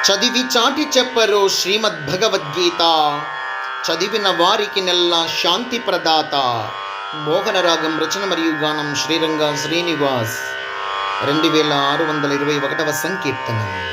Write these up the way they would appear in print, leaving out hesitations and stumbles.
చదివి చాటి చెప్పరు శ్రీమద్భగవద్గీత, చదివిన వారికి నెల్ల శాంతి ప్రదాత. మోహన రాగం రచన మరియు గానం శ్రీరంగ శ్రీనివాస్. 2621వ సంకీర్తనం.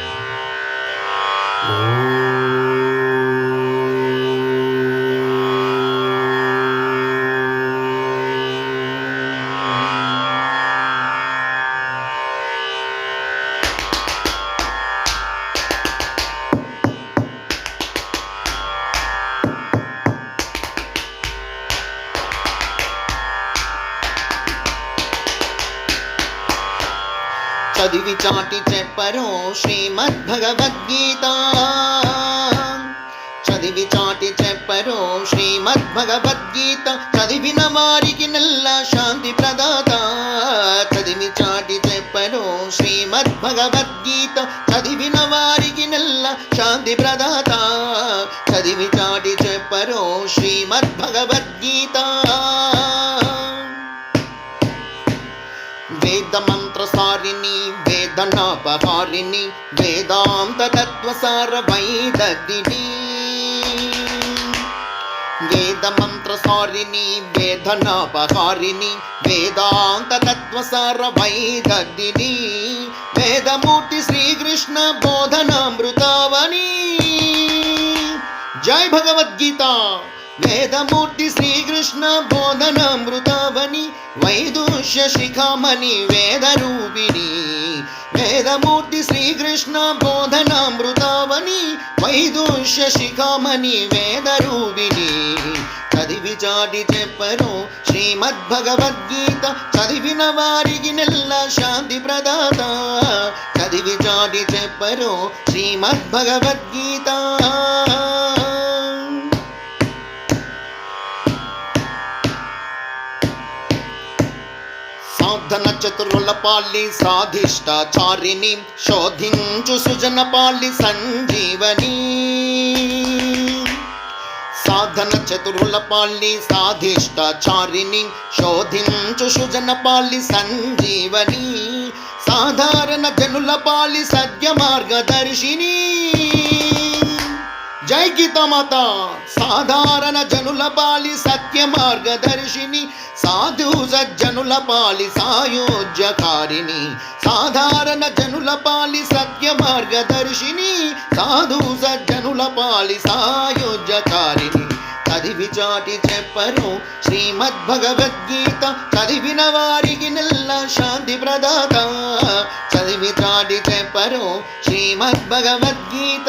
చదివి చాటి చెప్పరు శ్రీమద్భగవద్గీత, చదివి చాటి చెప్పరు శ్రీమద్భగవద్గీత, చదివిన వారికి నెల్ల శాంతి ప్రదాత. చదివి చాటి చెప్పరు శ్రీమద్భగవద్గీత, చదివిన వారికి నెల్ల శాంతి ప్రదాత. చదివి చాటి చెప్పరు శ్రీమద్భగవద్గీత. వేద మంత్రసారిణి వేదనాపహారిణి వేదాంత తత్వసార వైదగ్ని. వేద మంత్రసారిణి వేదనాపహారిణి వేదాంత తత్వసార వైదగ్ని. వేదమూర్తి శ్రీకృష్ణ బోధనామృతావని. జై భగవద్గీత. వేదమూర్తి శ్రీకృష్ణ బోధనామృతావని, వైదుష్య శిఖామణి వేదరూపిణి. వేదమూర్తి శ్రీకృష్ణ బోధనామృతావని, వైదుష్య శిఖామణి వేదరూపిణి. చదివి చాటి చెప్పరు శ్రీమద్భగవద్గీత, చదివిన వారికి నెల్ల శాంతి ప్రదాత. చదివి చాటి చెప్పరు శ్రీమద్భగవద్గీత. సాధన చతురుల పాలి సాధిష్టాచారిణి, శోధించు సుజన పాలి సంజీవని. సాధన చతురుల పాలి సాధిష్టాచారిణి, శోధించు సుజన పాలి సంజీవని. సాధారణ జనుల పాలి సద్య మార్గదర్శిని. జై గీతామాత. సాధారణ జనుల పాలి సత్య మార్గదర్శిని, సాధు సజ్జనుల పాలి సాయోజ్యకారిణి. సాధారణ జనుల పాలి సత్య మార్గదర్శిని, సాధు సజ్జనుల పాలి సాయోజ్యకారిణి. చదివి చాటి చెప్పరు శ్రీమద్భగవద్గీత, చదివిన వారికి నెల్ల శాంతి ప్రదాత. చదివి చాటి చెప్పరు శ్రీమద్భగవద్గీత.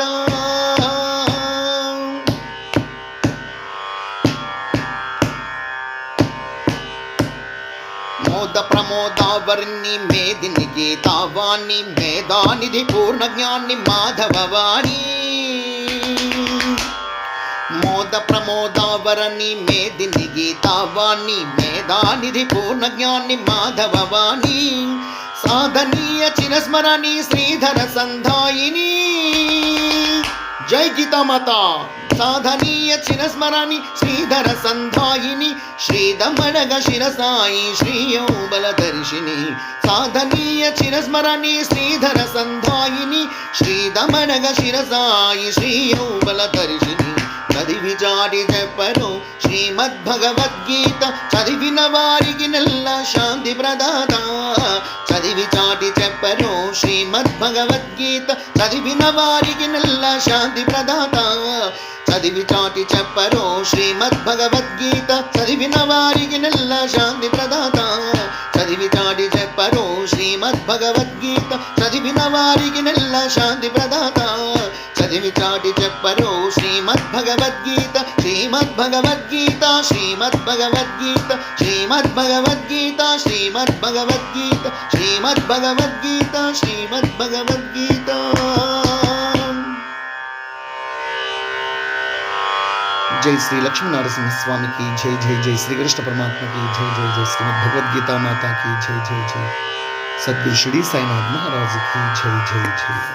మోద ప్రమోదావర్ణి మేదిని గీతావాణి, మేధానిధి పూర్ణ జ్ఞాని మాధవవాణి. మోద ప్రమోదావరణి మేదిని గీతావాణి, మేధానిధి పూర్ణ జ్ఞాని మాధవవాణి. సాధనీయ చిరస్మరణి శ్రీధర సంధాయిని. జై గీతామాత. సాధనీయ చిరస్మరణి శ్రీధర సంధాయిని, శ్రీదమణగ శిరసాయి శ్రీయౌబలదర్శిని. సాధనీయ చిరస్మరణి శ్రీధర సంధాయిని, శ్రీదమణగ శిరసాయి శ్రీయౌబలదర్శిని. చదివి చాటి చెప్పరు శ్రీమద్భగవద్గీత, చదివిన వారికి నెల్ల శాంతి ప్రదాత. చదివి చాటి చెప్పరు శ్రీమద్భగవద్గీత, చదివిన వారికి నెల్ల శాంతి ప్రదాత. చదివి చాటి చెప్పరు శ్రీమద్భగవద్గీత, చదివిన వారికి నెల్ల శాంతి ప్రదాత. చదివి చాటి చెప్పరు శ్రీమద్భగవద్గీత, చదివిన వారికి నెల్ల శాంతి ప్రదాత. చదివి చాటి చెప్పరు శ్రీమద్భగవద్గీత. శ్రీమద్భగవద్గీత శ్రీమద్భగవద్గీత శ్రీమద్భగవద్గీత శ్రీమద్భగవద్గీత శ్రీమద్భగవద్గీత శ్రీమద్భగవద్గీత. జై శ్రీ లక్ష్మీ నరసింహ స్వామికి జై. జై జై శ్రీకృష్ణ పరమాత్మకి జై. జై జై శ్రీమద్ భగవద్గీతా మాతాకి జై. జై జై సద్గురు షిరిడి సాయినాథ్ మహారాజుకి జై. జై జై.